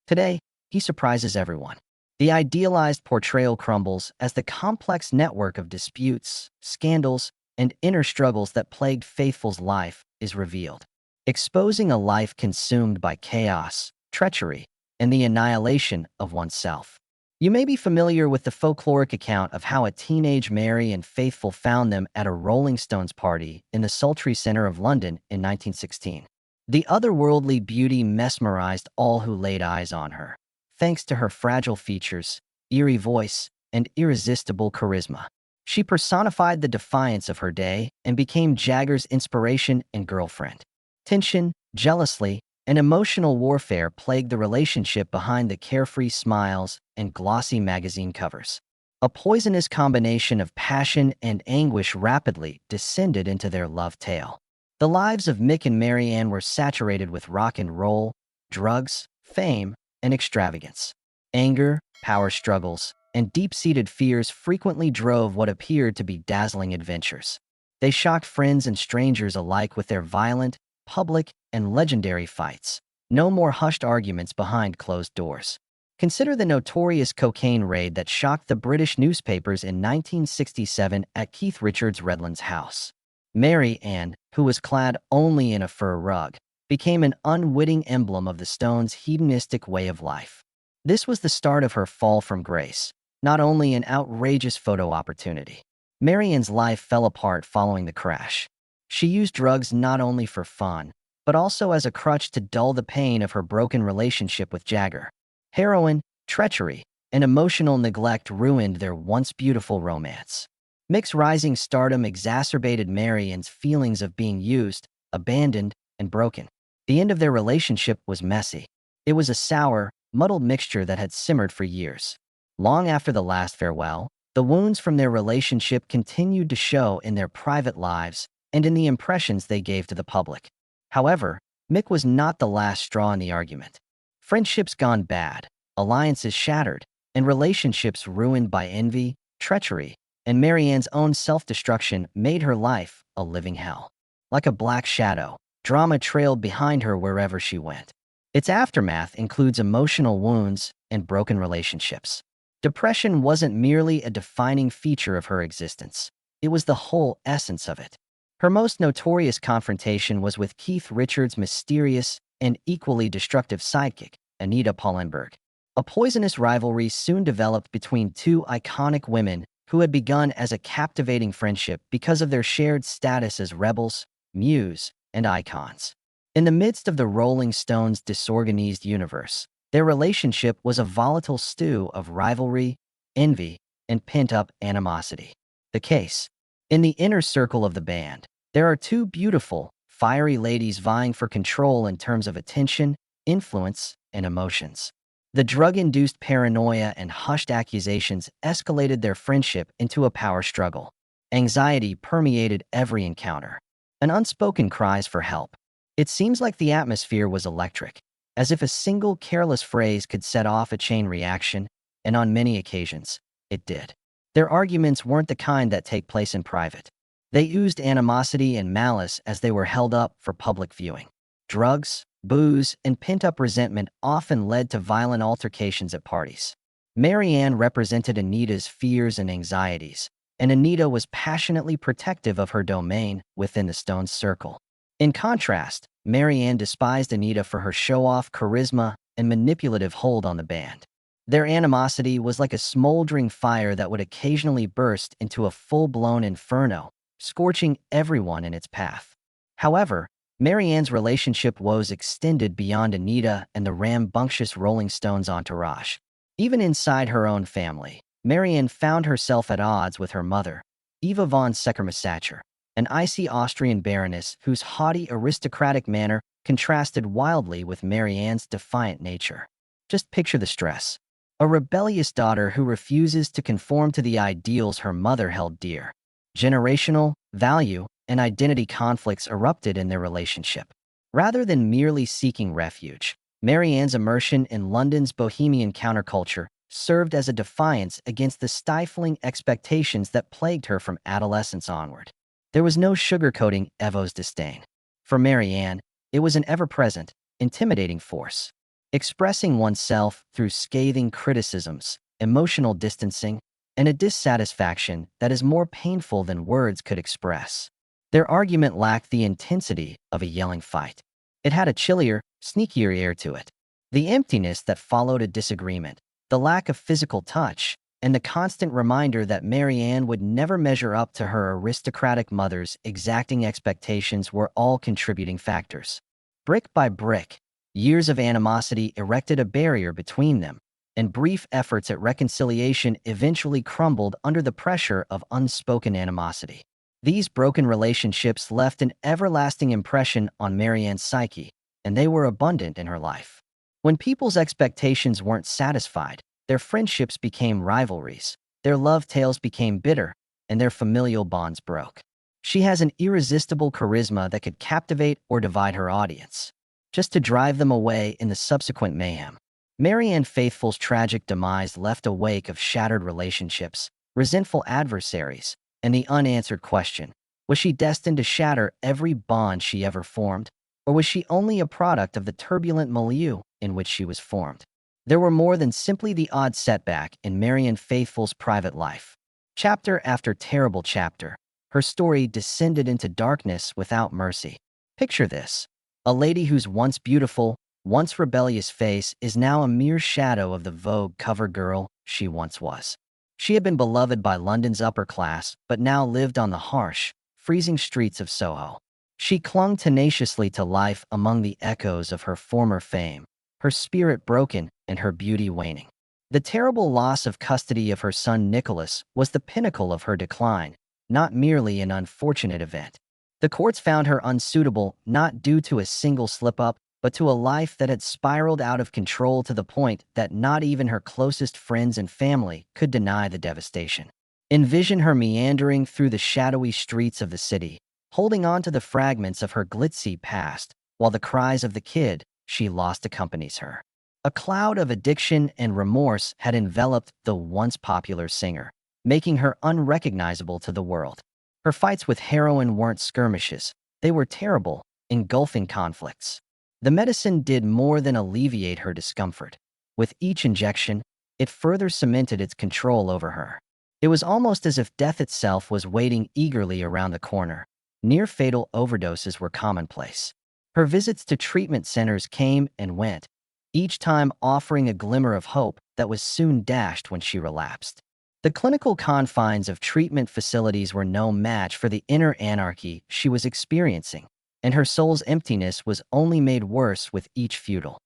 Today, he surprises everyone. The idealized portrayal crumbles as the complex network of disputes, scandals, and inner struggles that plagued Faithfull's life is revealed, exposing a life consumed by chaos, treachery, and the annihilation of oneself. You may be familiar with the folkloric account of how a teenage Marianne Faithfull found them at a Rolling Stones party in the sultry center of London in 1916. The otherworldly beauty mesmerized all who laid eyes on her, thanks to her fragile features, eerie voice, and irresistible charisma. She personified the defiance of her day and became Jagger's inspiration and girlfriend. Tension, jealousy, and emotional warfare plagued the relationship behind the carefree smiles and glossy magazine covers. A poisonous combination of passion and anguish rapidly descended into their love tale. The lives of Mick and Marianne were saturated with rock and roll, drugs, fame, and extravagance. Anger, power struggles, and deep-seated fears frequently drove what appeared to be dazzling adventures. They shocked friends and strangers alike with their violent, public, and legendary fights. No more hushed arguments behind closed doors. Consider the notorious cocaine raid that shocked the British newspapers in 1967 at Keith Richards' Redlands house. Marianne, who was clad only in a fur rug, became an unwitting emblem of the Stones' hedonistic way of life. This was the start of her fall from grace, not only an outrageous photo opportunity. Marianne's life fell apart following the crash. She used drugs not only for fun, but also as a crutch to dull the pain of her broken relationship with Jagger. Heroin, treachery, and emotional neglect ruined their once beautiful romance. Mick's rising stardom exacerbated Marianne's feelings of being used, abandoned, and broken. The end of their relationship was messy. It was a sour, muddled mixture that had simmered for years. Long after the last farewell, the wounds from their relationship continued to show in their private lives and in the impressions they gave to the public. However, Mick was not the last straw in the argument. Friendships gone bad, alliances shattered, and relationships ruined by envy, treachery, and Marianne's own self-destruction made her life a living hell. Like a black shadow, drama trailed behind her wherever she went. Its aftermath includes emotional wounds and broken relationships. Depression wasn't merely a defining feature of her existence. It was the whole essence of it. Her most notorious confrontation was with Keith Richards' mysterious and equally destructive sidekick, Anita Pallenberg. A poisonous rivalry soon developed between two iconic women who had begun as a captivating friendship because of their shared status as rebels, muse, and icons. In the midst of the Rolling Stones' disorganized universe, their relationship was a volatile stew of rivalry, envy, and pent-up animosity. The case. In the inner circle of the band, there are two beautiful, fiery ladies vying for control in terms of attention, influence, and emotions. The drug-induced paranoia and hushed accusations escalated their friendship into a power struggle. Anxiety permeated every encounter. An unspoken cries for help. It seems like the atmosphere was electric, as if a single careless phrase could set off a chain reaction, and on many occasions, it did. Their arguments weren't the kind that take place in private. They oozed animosity and malice as they were held up for public viewing. Drugs, booze, and pent-up resentment often led to violent altercations at parties. Marianne represented Anita's fears and anxieties, and Anita was passionately protective of her domain within the Stones' circle. In contrast, Marianne despised Anita for her show-off charisma and manipulative hold on the band. Their animosity was like a smoldering fire that would occasionally burst into a full-blown inferno, scorching everyone in its path. However, Marianne's relationship woes extended beyond Anita and the rambunctious Rolling Stones entourage. Even inside her own family, Marianne found herself at odds with her mother, Eva von Seckermasacher, an icy Austrian baroness whose haughty aristocratic manner contrasted wildly with Marianne's defiant nature. Just picture the stress. A rebellious daughter who refuses to conform to the ideals her mother held dear. Generational, value, and identity conflicts erupted in their relationship. Rather than merely seeking refuge, Marianne's immersion in London's bohemian counterculture served as a defiance against the stifling expectations that plagued her from adolescence onward. There was no sugarcoating Evo's disdain. For Marianne, it was an ever-present, intimidating force. expressing oneself through scathing criticisms, emotional distancing, and a dissatisfaction that is more painful than words could express. Their argument lacked the intensity of a yelling fight. It had a chillier, sneakier air to it. The emptiness that followed a disagreement, the lack of physical touch, and the constant reminder that Marianne would never measure up to her aristocratic mother's exacting expectations were all contributing factors. Brick by brick, years of animosity erected a barrier between them, and brief efforts at reconciliation eventually crumbled under the pressure of unspoken animosity. These broken relationships left an everlasting impression on Marianne's psyche, and they were abundant in her life. When people's expectations weren't satisfied, their friendships became rivalries, their love tales became bitter, and their familial bonds broke. She has an irresistible charisma that could captivate or divide her audience, just to drive them away in the subsequent mayhem. Marianne Faithfull's tragic demise left a wake of shattered relationships, resentful adversaries, and the unanswered question, was she destined to shatter every bond she ever formed, or was she only a product of the turbulent milieu in which she was formed? There were more than simply the odd setback in Marianne Faithfull's private life. Chapter after terrible chapter, her story descended into darkness without mercy. Picture this: a lady whose once beautiful, once rebellious face is now a mere shadow of the Vogue cover girl she once was. She had been beloved by London's upper class, but now lived on the harsh, freezing streets of Soho. She clung tenaciously to life among the echoes of her former fame, her spirit broken and her beauty waning. The terrible loss of custody of her son Nicholas was the pinnacle of her decline, not merely an unfortunate event. The courts found her unsuitable not due to a single slip-up, but to a life that had spiraled out of control to the point that not even her closest friends and family could deny the devastation. Envision her meandering through the shadowy streets of the city, holding on to the fragments of her glitzy past, while the cries of the kid she lost accompanies her. A cloud of addiction and remorse had enveloped the once popular singer, making her unrecognizable to the world. Her fights with heroin weren't skirmishes, they were terrible, engulfing conflicts. The medicine did more than alleviate her discomfort. With each injection, it further cemented its control over her. It was almost as if death itself was waiting eagerly around the corner. Near-fatal overdoses were commonplace. Her visits to treatment centers came and went, each time offering a glimmer of hope that was soon dashed when she relapsed. The clinical confines of treatment facilities were no match for the inner anarchy she was experiencing, and her soul's emptiness was only made worse with each futile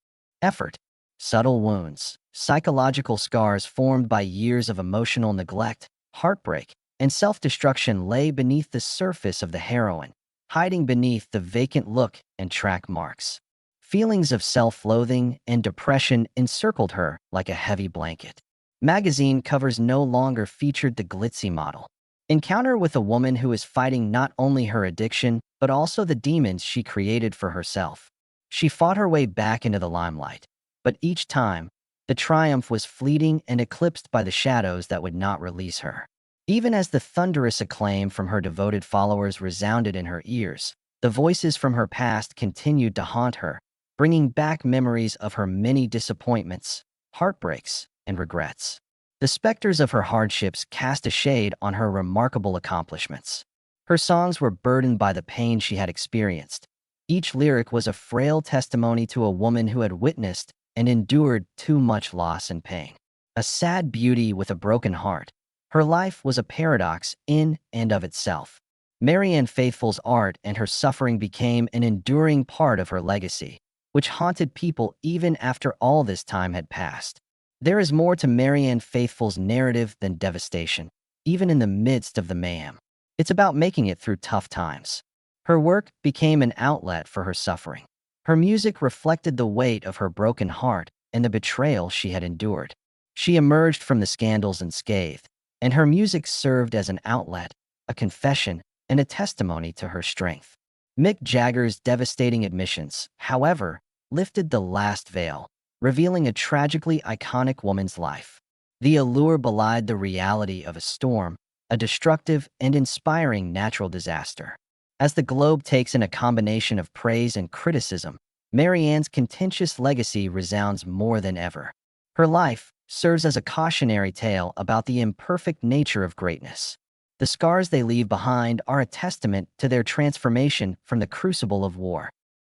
effort. Subtle wounds, psychological scars formed by years of emotional neglect, heartbreak, and self-destruction lay beneath the surface of the heroine, hiding beneath the vacant look and track marks. Feelings of self-loathing and depression encircled her like a heavy blanket. Magazine covers no longer featured the glitzy model. Encounter with a woman who is fighting not only her addiction, but also the demons she created for herself. She fought her way back into the limelight, but each time, the triumph was fleeting and eclipsed by the shadows that would not release her. Even as the thunderous acclaim from her devoted followers resounded in her ears, the voices from her past continued to haunt her, bringing back memories of her many disappointments, heartbreaks, and regrets. The specters of her hardships cast a shade on her remarkable accomplishments. Her songs were burdened by the pain she had experienced. Each lyric was a frail testimony to a woman who had witnessed and endured too much loss and pain. A sad beauty with a broken heart, her life was a paradox in and of itself. Marianne Faithfull's art and her suffering became an enduring part of her legacy, which haunted people even after all this time had passed. There is more to Marianne Faithfull's narrative than devastation, even in the midst of the mayhem. It's about making it through tough times. Her work became an outlet for her suffering. Her music reflected the weight of her broken heart and the betrayal she had endured. She emerged from the scandals unscathed, and her music served as an outlet, a confession, and a testimony to her strength. Mick Jagger's devastating admissions, however, lifted the last veil, revealing a tragically iconic woman's life. The allure belied the reality of a storm, a destructive and inspiring natural disaster. As the globe takes in a combination of praise and criticism, Marianne's contentious legacy resounds more than ever. Her life serves as a cautionary tale about the imperfect nature of greatness. The scars they leave behind are a testament to their transformation from the crucible of war.